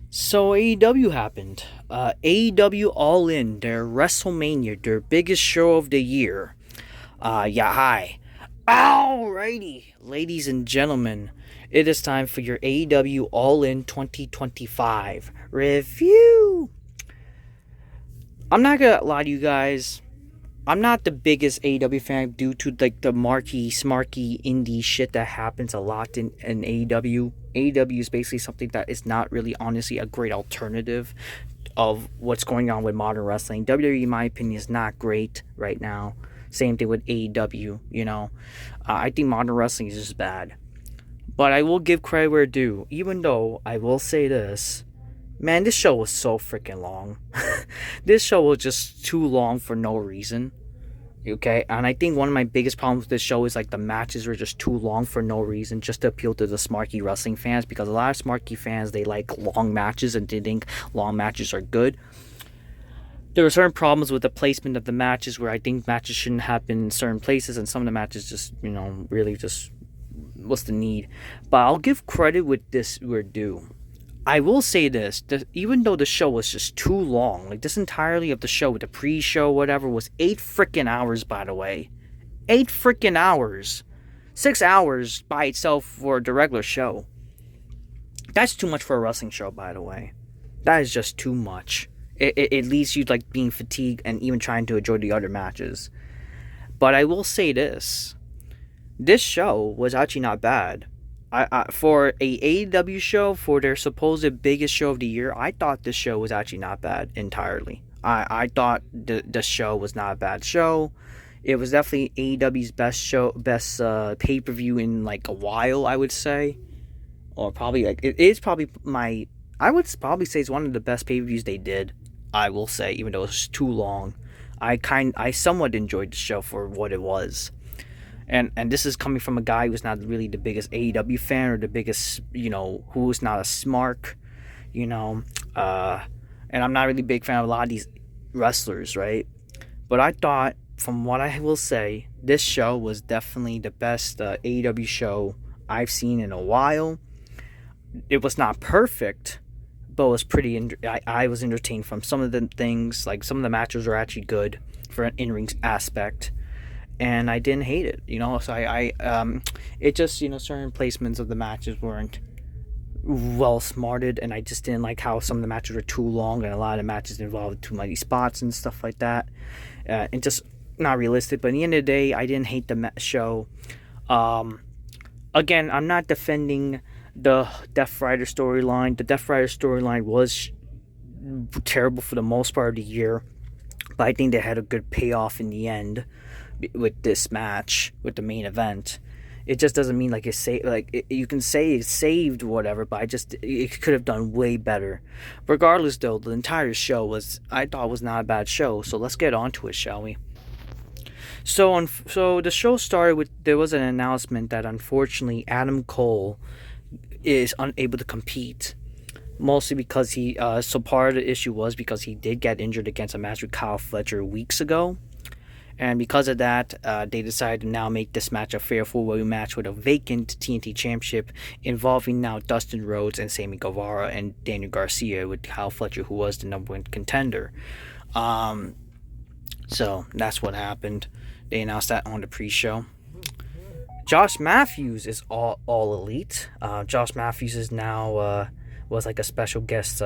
So AEW happened. AEW All In, their WrestleMania, their biggest show of the year. Yeah, hi. Alrighty, ladies and gentlemen, it is time for your AEW All In 2025 review. I'm not gonna lie to you guys. I'm not the biggest AEW fan due to like the marky, smarky indie shit that happens a lot in AEW. AEW is basically something that is not really honestly a great alternative of what's going on with modern wrestling. WWE, in my opinion, is not great right now. Same thing with AEW, I think modern wrestling is just bad. But I will give credit where due, even though I will say this. Man, this show was so freaking long. This show was just too long for no reason. Okay, and I think one of my biggest problems with this show is like the matches were just too long for no reason, just to appeal to the smarky wrestling fans, because a lot of smarky fans, they like long matches and they think long matches are good. There are certain problems with the placement of the matches where I think matches shouldn't happen in certain places, and some of the matches just, really just, what's the need? But I'll give credit with this where due. I will say this, even though the show was just too long, like this entirely of the show, with the pre-show, whatever, was 8 freaking hours, by the way. 8 freaking hours. 6 hours by itself for the regular show. That's too much for a wrestling show, by the way. That is just too much. It leaves you like being fatigued and even trying to enjoy the other matches. But I will say this. This show was actually not bad. For a AEW show, for their supposed biggest show of the year, I thought this show was actually not bad entirely. I thought the show was not a bad show. It was definitely AEW's best pay-per-view in like a while, I would say. Or probably like it is probably I would probably say it's one of the best pay-per-views they did. I will say, even though it was too long. I somewhat enjoyed the show for what it was. And this is coming from a guy who's not really the biggest AEW fan, or the biggest, who's not a smark, and I'm not really a big fan of a lot of these wrestlers, right? But I thought, from what I will say, this show was definitely the best AEW show I've seen in a while. It was not perfect, but it was pretty. I was entertained from some of the things. Like some of the matches were actually good for an in-ring aspect, and I didn't hate it. So it just, certain placements of the matches weren't well smarted, and I just didn't like how some of the matches were too long, and a lot of the matches involved too many spots and stuff like that, and just not realistic. But at the end of the day, I didn't hate the show. Again, I'm not defending the Death Rider storyline. The Death Rider storyline was terrible for the most part of the year, but I think they had a good payoff in the end with this match, with the main event. It just doesn't mean like you can say it's saved whatever, but it could have done way better. Regardless, though, the entire show I thought was not a bad show. So let's get on to it, shall we? So the show started with, there was an announcement that unfortunately Adam Cole is unable to compete, mostly because so part of the issue was because he did get injured against a match with Kyle Fletcher weeks ago. And because of that, they decided to now make this match a fair four-way match with a vacant TNT Championship involving now Dustin Rhodes and Sammy Guevara and Daniel Garcia, with Kyle Fletcher, who was the number one contender. So that's what happened. They announced that on the pre-show. Josh Matthews is all elite. Josh Matthews is now was like a special guest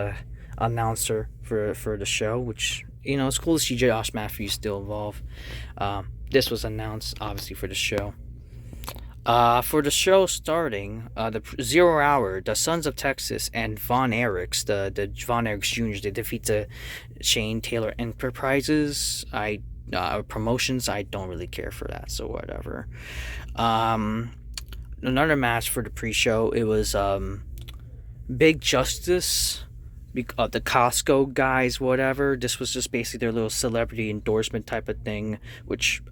announcer for the show, which, it's cool to see Josh Matthews still involved. This was announced obviously for the show. For the show starting, the 0 Hour, the Sons of Texas, and Von Erichs, the Von Erichs Jr., they defeat the Shane Taylor Enterprises. Promotions, I don't really care for that, so whatever. Another match for the pre-show, it was Big Justice, the Costco guys, whatever. This was just basically their little celebrity endorsement type of thing, which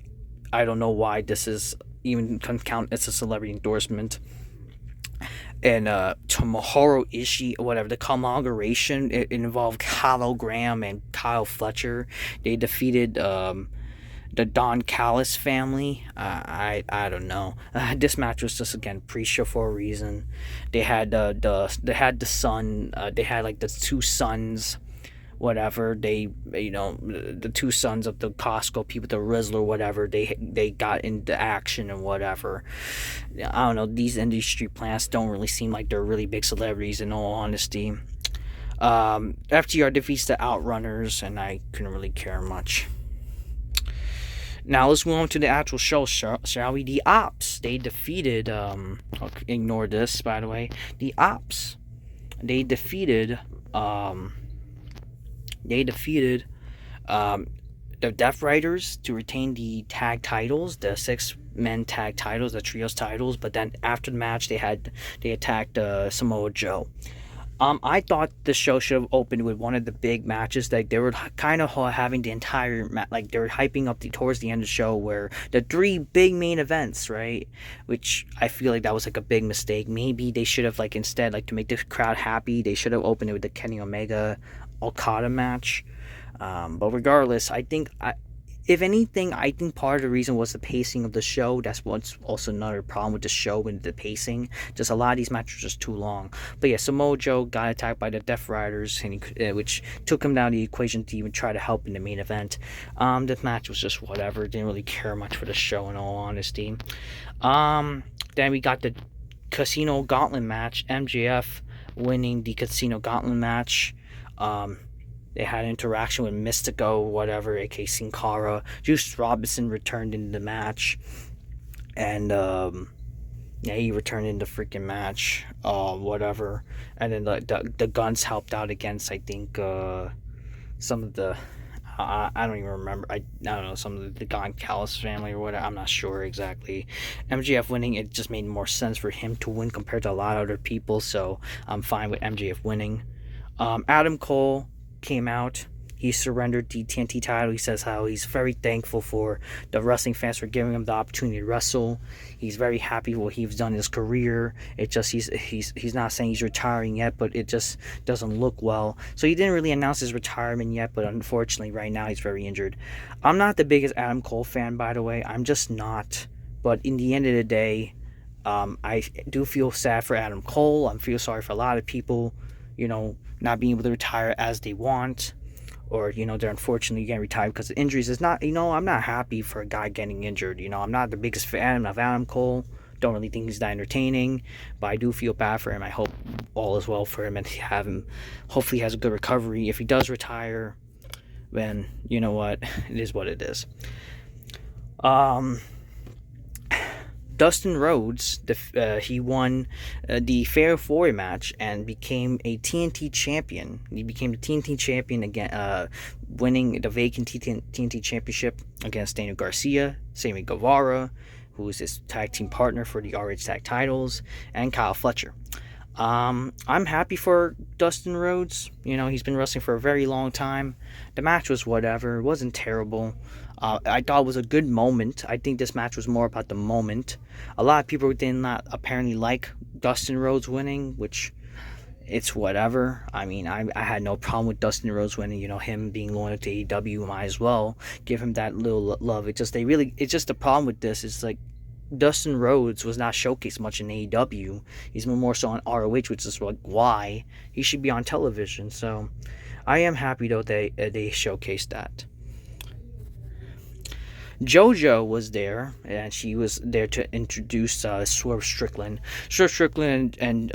I don't know why this is even can count as a celebrity endorsement. And Tomohiro Ishii, whatever, the conglomeration, it involved Hologram and Kyle Fletcher. They defeated the Don Callis family. I don't know. This match was just again pre-show for a reason. They had they had the son. They had like the two sons. Whatever they, the two sons of the Costco people, the Rizzler, whatever, they got into action and whatever. I don't know. These industry plants don't really seem like they're really big celebrities in all honesty. FTR defeats the Outrunners, and I couldn't really care much. Now let's move on to the actual show, shall we? The Ops, they defeated, ignore this, by the way. The Ops, they defeated, the Death Riders to retain the tag titles, the 6-men tag titles, the trios titles, but then after the match, they attacked Samoa Joe. I thought the show should have opened with one of the big matches. Like they were kind of having the entire like they were hyping up towards the end of the show where the 3 big main events, right? Which I feel like that was like a big mistake. Maybe they should have like instead like to make the crowd happy, they should have opened it with the Kenny Omega Okada match. But regardless, if anything, I think part of the reason was the pacing of the show. That's what's also another problem with the show and the pacing. Just a lot of these matches are just too long. But yeah, Samoa Joe got attacked by the Death Riders, which took him down the equation to even try to help in the main event. This match was just whatever. Didn't really care much for the show in all honesty. Then we got the Casino Gauntlet match. MJF winning the Casino Gauntlet match. They had an interaction with Mystico, whatever, aka Sin Cara. Juice Robinson returned into the match. And, he returned in the freaking match. Whatever. And then the Guns helped out against, I think, some of the... I don't even remember. I don't know, some of the Don Callis family or whatever. I'm not sure exactly. MJF winning, it just made more sense for him to win compared to a lot of other people. So I'm fine with MJF winning. Adam Cole came out. He surrendered the TNT title. He says how he's very thankful for the wrestling fans for giving him the opportunity to wrestle. He's very happy with what he's done in his career. It just he's not saying he's retiring yet, but it just doesn't look well. So he didn't really announce his retirement yet, but unfortunately right now he's very injured. I'm not the biggest Adam Cole fan, by the way. I'm just not. But in the end of the day, I do feel sad for Adam Cole. I feel sorry for a lot of people, not being able to retire as they want, or they're unfortunately getting retired because of injuries. It's not, I'm not happy for a guy getting injured. I'm not the biggest fan of Adam Cole. Don't really think he's that entertaining, but I do feel bad for him. I hope all is well for him and have him. Hopefully, he has a good recovery. If he does retire, then you know what, it is what it is. Dustin Rhodes, he won the Fair 4 match and became a TNT champion. He became the TNT champion again, winning the vacant TNT championship against Daniel Garcia, Sammy Guevara, who is his tag team partner for the RH tag titles, and Kyle Fletcher. I'm happy for Dustin Rhodes. He's been wrestling for a very long time. The match was whatever. It wasn't terrible. I thought it was a good moment. I think this match was more about the moment. A lot of people did not apparently like Dustin Rhodes winning, which it's whatever. I mean, I had no problem with Dustin Rhodes winning. Him being loyal to AEW, might as well give him that little love. It's just the problem with this is like Dustin Rhodes was not showcased much in AEW. He's more so on ROH, which is like why he should be on television. So I am happy though they showcased that. JoJo was there, and she was there to introduce Swerve Strickland. Swerve Strickland and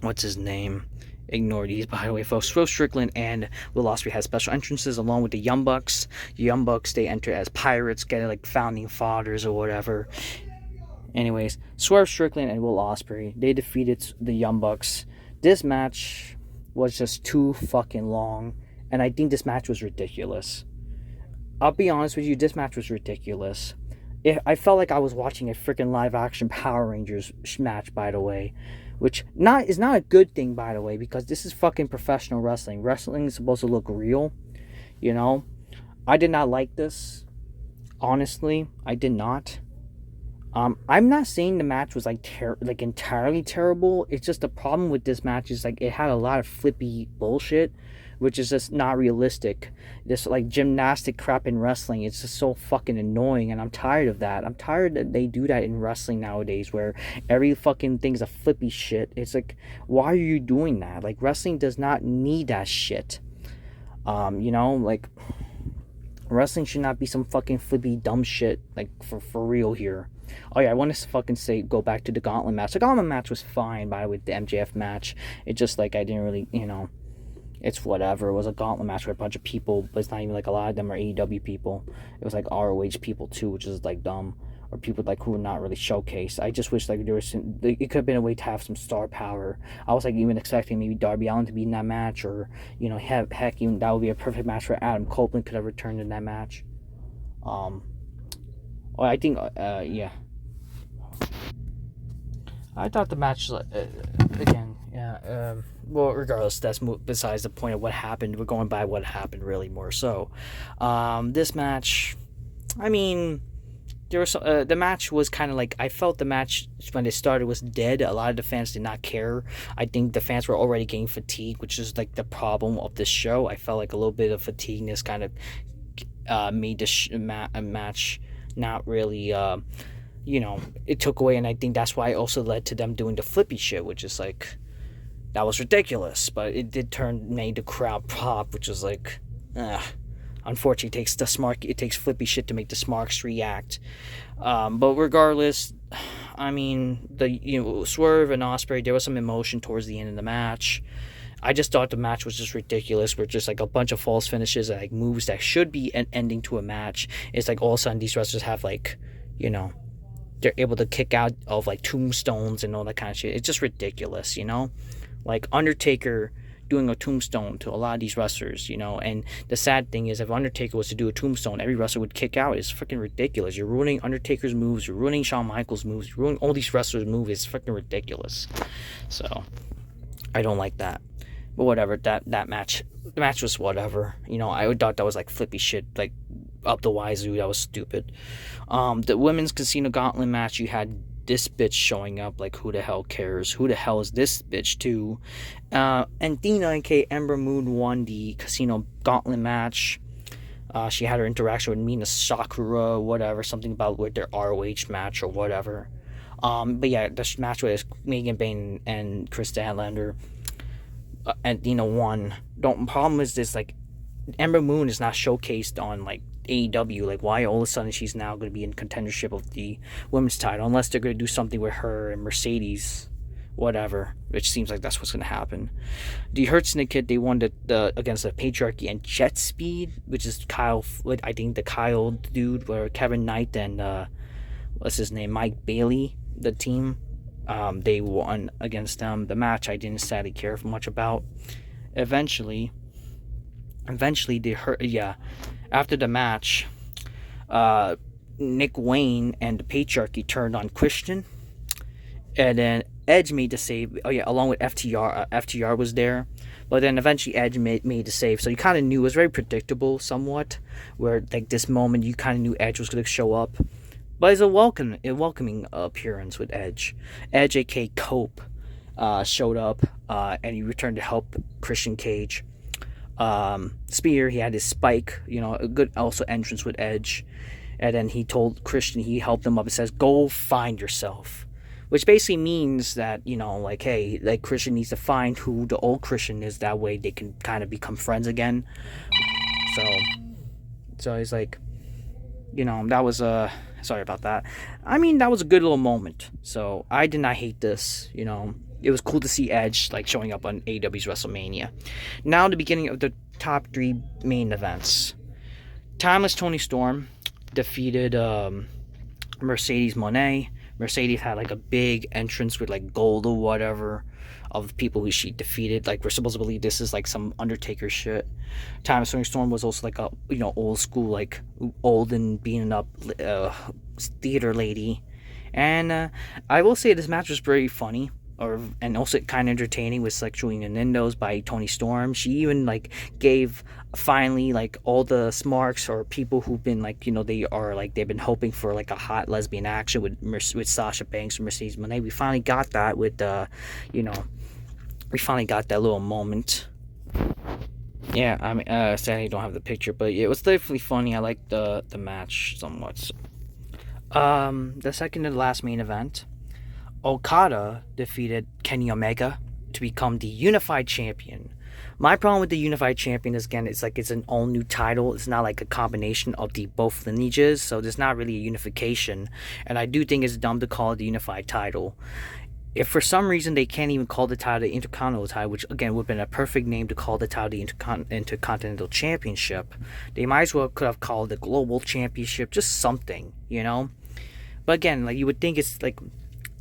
what's his name? Ignore these, by the way, folks. Swerve Strickland and Will Ospreay had special entrances along with the Young Bucks. The Young Bucks, they enter as pirates, getting like founding fathers or whatever. Anyways, Swerve Strickland and Will Ospreay, they defeated the Young Bucks. This match was just too fucking long. And I think this match was ridiculous. I'll be honest with you, this match was ridiculous. I felt like I was watching a freaking live-action Power Rangers match, by the way. Which is not a good thing, by the way, because this is fucking professional wrestling. Wrestling is supposed to look real, I did not like this. Honestly, I did not. I'm not saying the match was like entirely terrible. It's just the problem with this match is like it had a lot of flippy bullshit. which is just not realistic. This like gymnastic crap in wrestling, it's just so fucking annoying, and I'm tired of that. I'm tired that they do that in wrestling nowadays, where every fucking thing's a flippy shit. It's like, why are you doing that? Like, wrestling does not need that shit. Like, wrestling should not be some fucking flippy dumb shit, like, for real here. Oh yeah, I want to fucking go back to the gauntlet match. The gauntlet match was fine, by with the MJF match. It just, like, I didn't really, it's whatever. It was a gauntlet match with a bunch of people, but it's not even like a lot of them are AEW people. It was like ROH people too, which is like dumb. Or people like who were not really showcased. I just wish like there was it could have been a way to have some star power. I was like even expecting maybe Darby Allin to be in that match, or heck, even that would be a perfect match for Adam Copeland could have returned in that match. I think yeah. I thought the match again, yeah. Well, regardless, that's besides the point of what happened. We're going by what happened really more so. This match, I mean, there was the match was kind of like, I felt the match when it started was dead. A lot of the fans did not care. I think the fans were already getting fatigued, which is like the problem of this show. I felt like a little bit of fatigueness kind of made this match not really it took away, and I think that's why it also led to them doing the flippy shit, which is like, that was ridiculous, but it did made the crowd pop, which is like, unfortunately, it takes flippy shit to make the smarks react. But regardless, I mean, Swerve and Ospreay, there was some emotion towards the end of the match. I just thought the match was just ridiculous. We're just like a bunch of false finishes and like moves that should be an ending to a match. It's like all of a sudden these wrestlers have like, they're able to kick out of like tombstones and all that kind of shit. It's just ridiculous, like Undertaker doing a tombstone to a lot of these wrestlers, and the sad thing is, if Undertaker was to do a tombstone, every wrestler would kick out. It's freaking ridiculous. You're ruining Undertaker's moves, you're ruining Shawn Michaels' moves, you're ruining all these wrestlers' moves. It's freaking ridiculous. So I don't like that. But whatever, the match was whatever. I thought that was like flippy shit, like up the wazoo. That was stupid. The women's casino gauntlet match, you had this bitch showing up, like, who the hell cares? Who the hell is this bitch too? And Dina, aka Ember Moon, won the casino gauntlet match. She had her interaction with Mina Sakura, whatever, something about with their ROH match or whatever. But yeah, the match with Megan Bayne and Chris Statlander. And Dina won. The problem is this, like, Ember Moon is not showcased on like AEW. Like, why all of a sudden she's now going to be in contendership of the women's title, unless they're going to do something with her and Mercedes, whatever, which seems like that's what's going to happen. The Hurt Syndicate, they won the against the Patriarchy and Jet Speed, which is I think the Kyle dude, where Kevin Knight and what's his name, Mike Bailey, the team, they won against them. The match I didn't sadly care much about. Eventually they hurt. Yeah, after the match, Nick Wayne and the Patriarchy turned on Christian, and then Edge made the save. Oh yeah, along with FTR. FTR was there, but then eventually Edge made the save. So you kind of knew, it was very predictable somewhat, where like this moment you kind of knew Edge was going to show up. But it's a welcoming appearance with Edge. Edge, aka Cope, showed up, and he returned to help Christian Cage. Spear, he had his spike, a good also entrance with Edge. And then he told Christian, he helped him up. It says, go find yourself. Which basically means that, like, hey, like, Christian needs to find who the old Christian is. That way they can kind of become friends again. So he's like, that was sorry about that. I mean, that was a good little moment. So I did not hate this, It was cool to see Edge like showing up on AEW's WrestleMania. Now the beginning of the top 3 main events. Timeless Toni Storm defeated Mercedes Moné. Mercedes had like a big entrance with like gold or whatever of the people who she defeated. Like, we're supposed to believe this is like some Undertaker shit. Timeless Toni Storm was also like a old school, like old and beaten up theater lady. And I will say this match was very funny. And also kind of entertaining, with sexual innuendos by Toni Storm. She even like gave finally like all the smarks or people who've been like they've been hoping for like a hot lesbian action with Sasha Banks and Mercedes Moné. We finally got that with we finally got that little moment. Yeah, I mean, sadly I don't have the picture, but it was definitely funny. I liked the match somewhat. The second to the last main event, Okada defeated Kenny Omega to become the unified champion. My problem with the unified champion is, again, it's like it's an all new title. It's not like a combination of the both lineages, so there's not really a unification. And I do think it's dumb to call it the unified title. If for some reason they can't even call the title the Intercontinental title, which again would have been a perfect name to call the title the Intercontinental Championship, they might as well could have called it the Global Championship, just something, you know. But again, like you would think it's like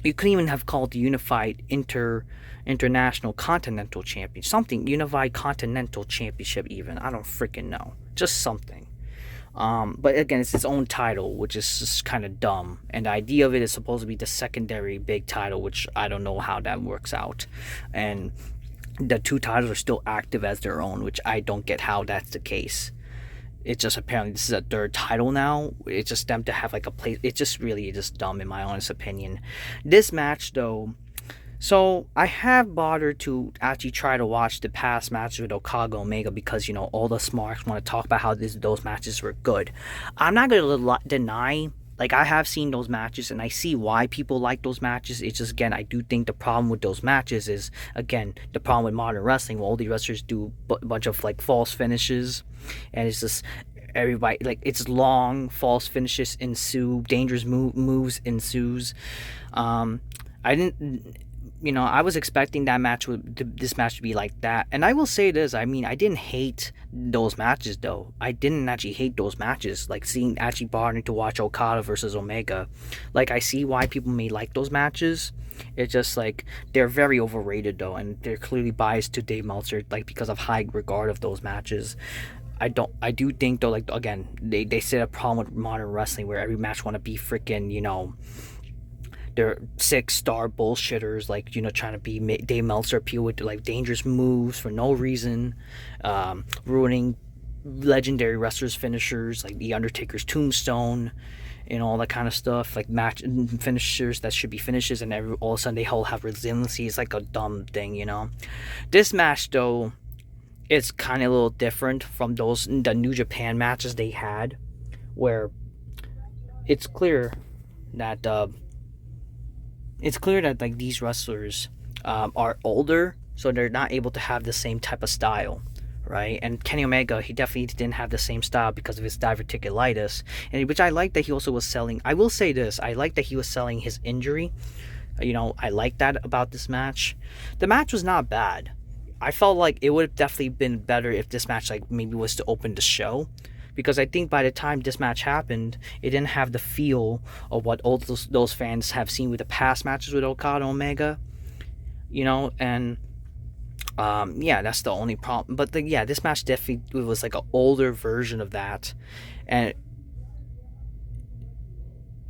you couldn't even have called the Unified International Continental Champion, something Unified Continental Championship. Even I don't freaking know, just something. But again, it's its own title, which is just kind of dumb. And the idea of it is supposed to be the secondary big title, which I don't know how that works out. And the two titles are still active as their own, which I don't get how that's the case. It's just apparently this is a third title now. It's just them to have like a place. It's just really just dumb in my honest opinion. This match though. So I have bothered to actually try to watch the past matches with Okada Omega because all the smarts want to talk about how those matches were good. I'm not gonna deny, like, I have seen those matches and I see why people like those matches. It's just, again, I do think the problem with those matches is, again, the problem with modern wrestling where all the wrestlers do a bunch of like false finishes, and it's just everybody, like, it's long false finishes ensue, dangerous moves ensues. I didn't. I was expecting this match to be like that, and I will say this. I mean, I didn't hate those matches though. I didn't actually hate those matches. Like actually bothering to watch Okada versus Omega. Like, I see why people may like those matches. It's just like they're very overrated though, and they're clearly biased to Dave Meltzer, like, because of high regard of those matches. I do think though, like, again, they set a problem with modern wrestling where every match want to be freaking, they're 6-star bullshitters, like, trying to be Dave Meltzer appeal with like dangerous moves for no reason, ruining legendary wrestlers' finishers like the Undertaker's tombstone and all that kind of stuff, like match finishers that should be finishes, and all of a sudden they all have resiliency. It's like a dumb thing. This match though, it's kind of a little different from the New Japan matches they had, where it's clear that like these wrestlers are older, so they're not able to have the same type of style, right? And Kenny Omega, he definitely didn't have the same style because of his diverticulitis, and which I like that he also was selling. I will say this: I like that he was selling his injury. I like that about this match. The match was not bad. I felt like it would have definitely been better if this match, like, maybe was to open the show, because I think by the time this match happened, it didn't have the feel of what all those fans have seen with the past matches with Okada Omega, and yeah, that's the only problem. But this match definitely was like an older version of that, and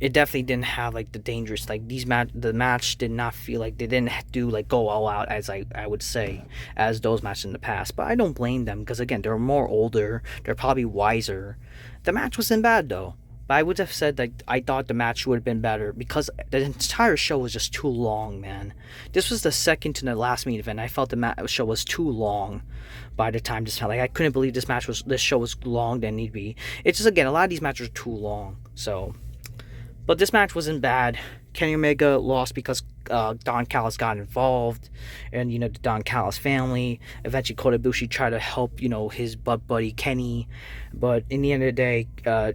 it definitely didn't have like the dangerous, like the match did not feel like they didn't do like go all out, as I would say, as those matches in the past. But I don't blame them, because again, they're more older, they're probably wiser. The match wasn't bad though, but I would have said that I thought the match would have been better because the entire show was just too long, man. This was the second to the last main event. I felt the show was too long by the time this felt like I couldn't believe this show was long than it need to be. It's just, again, a lot of these matches are too long. So, but this match wasn't bad. Kenny Omega lost because Don Callis got involved, and the Don Callis family. Eventually, Kota Ibushi tried to help his buddy Kenny, but in the end of the day,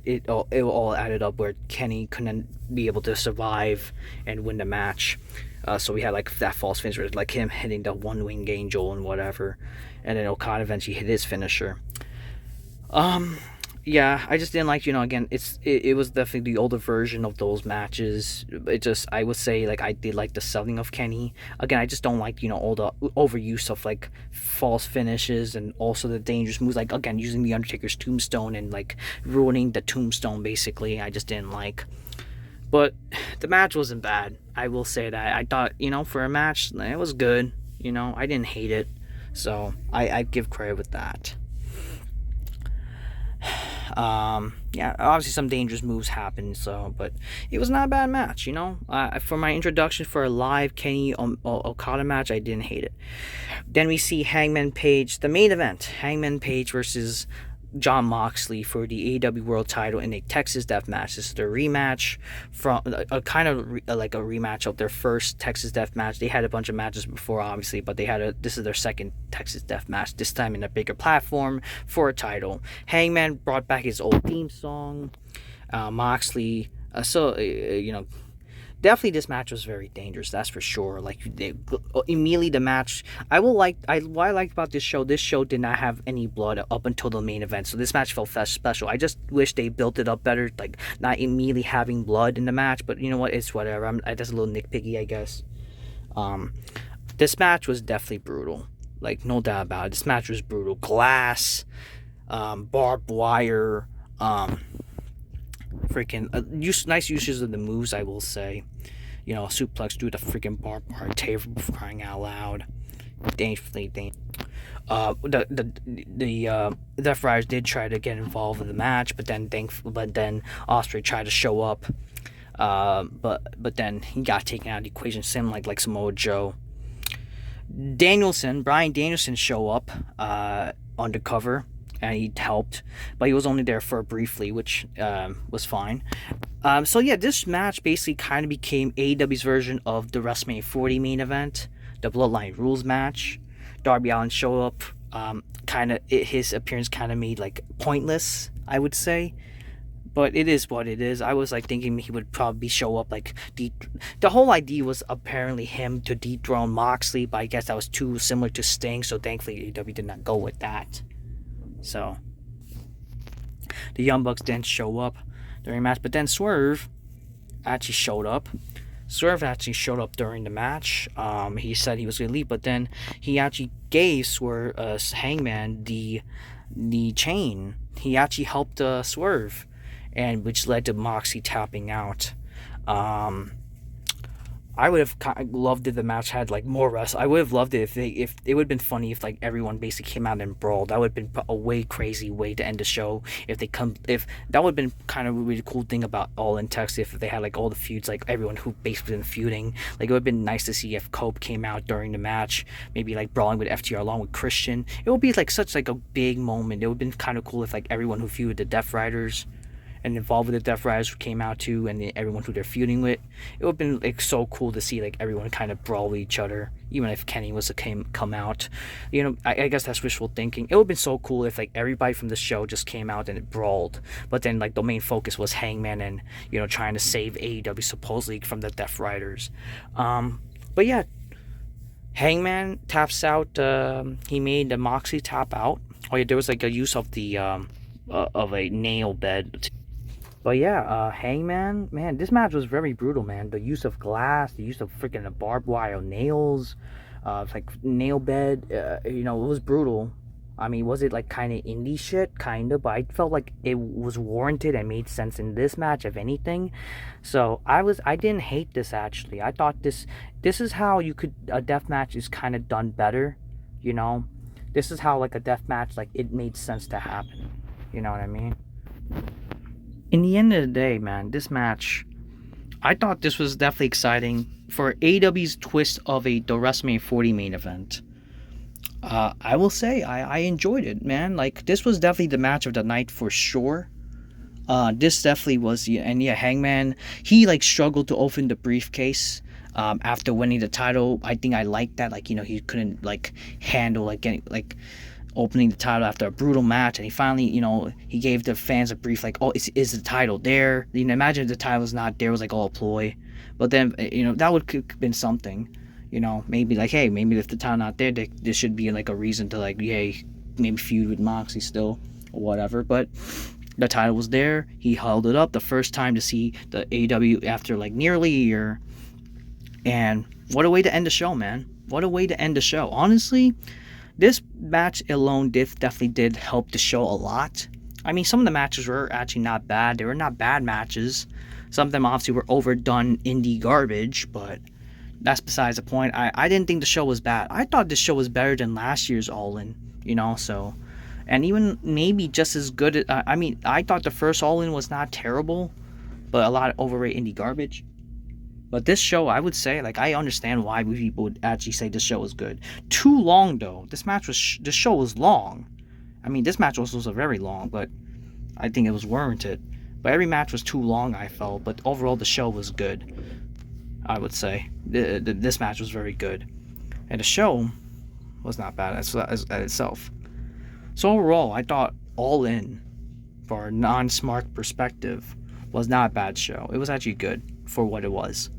it all added up where Kenny couldn't be able to survive and win the match. So we had like that false finisher, like him hitting the one-winged angel and whatever, and then Okada eventually hit his finisher. Yeah, I just didn't like, again, it was definitely the older version of those matches. I would say, like, I did like the selling of Kenny. Again, I just don't like, all the overuse of, like, false finishes and also the dangerous moves. Like, again, using the Undertaker's tombstone and, like, ruining the tombstone, basically. I just didn't like. But the match wasn't bad. I will say that. I thought, for a match, it was good. I didn't hate it. So, I give credit with that. Yeah, obviously some dangerous moves happened, so but it was not a bad match. For my introduction for a live Kenny Okada match, I didn't hate it. Then we see Hangman Page, the main event, Hangman Page versus Jon Moxley for the AEW World Title in a Texas Death Match. This is their rematch from a kind of like a rematch of their first Texas Death Match. They had a bunch of matches before, obviously, but this is their second Texas Death Match. This time in a bigger platform for a title. Hangman brought back his old theme song. Moxley, definitely this match was very dangerous, that's for sure. Immediately the match, what I liked about this show did not have any blood up until the main event, so this match felt special. I just wish they built it up better, like not immediately having blood in the match, but you know what, it's whatever. That's a little nitpicky, I guess. This match was definitely brutal, like no doubt about it. This match was brutal. Glass, barbed wire, nice uses of the moves, I will say. Suplex through the freaking barbed wire table, for crying out loud. Dangerously dangerous. The Death Riders did try to get involved in the match, but then Ospreay tried to show up. But then he got taken out of the equation, similar like Samoa Joe. Bryan Danielson show up undercover, and he helped, but he was only there for briefly, which was fine. So yeah, this match basically kind of became AEW's version of the WrestleMania 40 main event, the Bloodline Rules match. Darby Allin show up, his appearance kind of made like pointless, I would say, but it is what it is. I was like thinking he would probably show up like the whole idea was apparently him to dethrone Moxley, but I guess that was too similar to Sting, so thankfully AEW did not go with that. So the Young Bucks didn't show up during the match, but then Swerve actually showed up. During the match. He said he was going to leave, but then he actually gave Hangman the chain. He actually helped Swerve, and which led to Moxley tapping out. I would have loved if the match had like more rest. I would have loved it if it would have been funny if like everyone basically came out and brawled. That would have been a way crazy way to end the show. If that would have been kind of a really cool thing about All In Texas, if they had like all the feuds, like everyone who basically been feuding. Like it would have been nice to see if Cope came out during the match, maybe like brawling with FTR along with Christian. It would be like such like a big moment. It would have been kind of cool if like everyone who feuded the Death Riders and involved with the Death Riders came out too, and everyone who they're feuding with. It would have been like so cool to see like everyone kind of brawl with each other, even if Kenny was to come out. I guess that's wishful thinking. It would have been so cool if like everybody from the show just came out and it brawled, but then like the main focus was Hangman and trying to save AEW supposedly from the Death Riders. But yeah, Hangman taps out. He made the Moxley tap out. Oh yeah, there was like a use of the of a nail bed. But yeah, Hangman, man, this match was very brutal, man. The use of glass, the use of freaking barbed wire nails, like nail bed, it was brutal. I mean, was it like kind of indie shit? Kind of, but I felt like it was warranted and made sense in this match, if anything. So I didn't hate this, actually. I thought this is how a death match is kind of done better, This is how like a death match, like it made sense to happen. You know what I mean? In the end of the day, man, this match, I thought this was definitely exciting for AEW's twist of the WrestleMania 40 main event. I will say I enjoyed it, man. Like this was definitely the match of the night for sure. This definitely was, and yeah, Hangman, he like struggled to open the briefcase after winning the title. I think I liked that, like he couldn't like handle like getting like opening the title after a brutal match, and he finally, he gave the fans a brief like, oh, is the title there? Imagine if the title was not there, it was like all a ploy. But then, that would have been something, maybe like, hey, maybe if the title not there, there should be like a reason to like, hey, maybe feud with Moxley still or whatever. But the title was there. He held it up the first time to see the AEW after like nearly a year. And what a way to end the show, man. What a way to end the show. Honestly, this match alone definitely did help the show a lot. I mean, some of the matches were actually not bad. They were not bad matches. Some of them obviously were overdone indie garbage, but that's besides the point. I didn't think the show was bad. I thought this show was better than last year's All In, so and even maybe just as good. I mean, I thought the first All In was not terrible, but a lot of overrated indie garbage. But this show, I would say, like, I understand why people would actually say this show was good. Too long though. This show was long. I mean, this match was very long, but I think it was warranted. But every match was too long, I felt. But overall, the show was good. I would say this match was very good, and the show was not bad as itself. So overall, I thought All In, for a non-smart perspective, was not a bad show. It was actually good for what it was.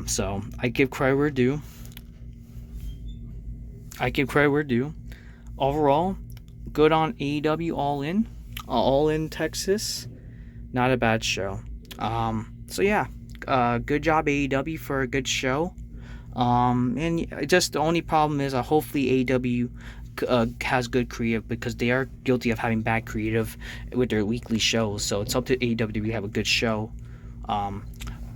So I give credit where due. Overall, good on AEW All In Texas. Not a bad show. So yeah, good job AEW for a good show. And just the only problem is hopefully AEW has good creative, because they are guilty of having bad creative with their weekly shows. So it's up to AEW to have a good show.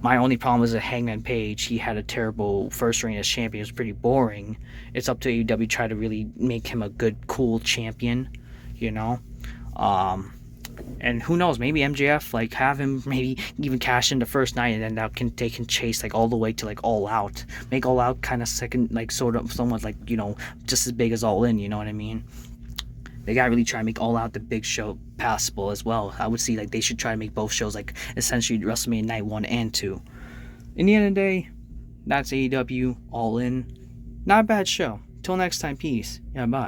My only problem is that Hangman Page, he had a terrible first reign as champion. It was pretty boring. It's up to AEW to try to really make him a good, cool champion, you know. And who knows, maybe MJF, like, have him maybe even cash in the first night, and then they can chase like all the way to like All Out, make All Out kind of second, like sort of somewhat like, you know, just as big as All In, you know what I mean? They gotta really try and make All Out the big show possible as well. I would see like they should try to make both shows like essentially WrestleMania Night 1 and 2. In the end of the day, that's AEW All In. Not a bad show. Till next time, peace. Yeah, bye.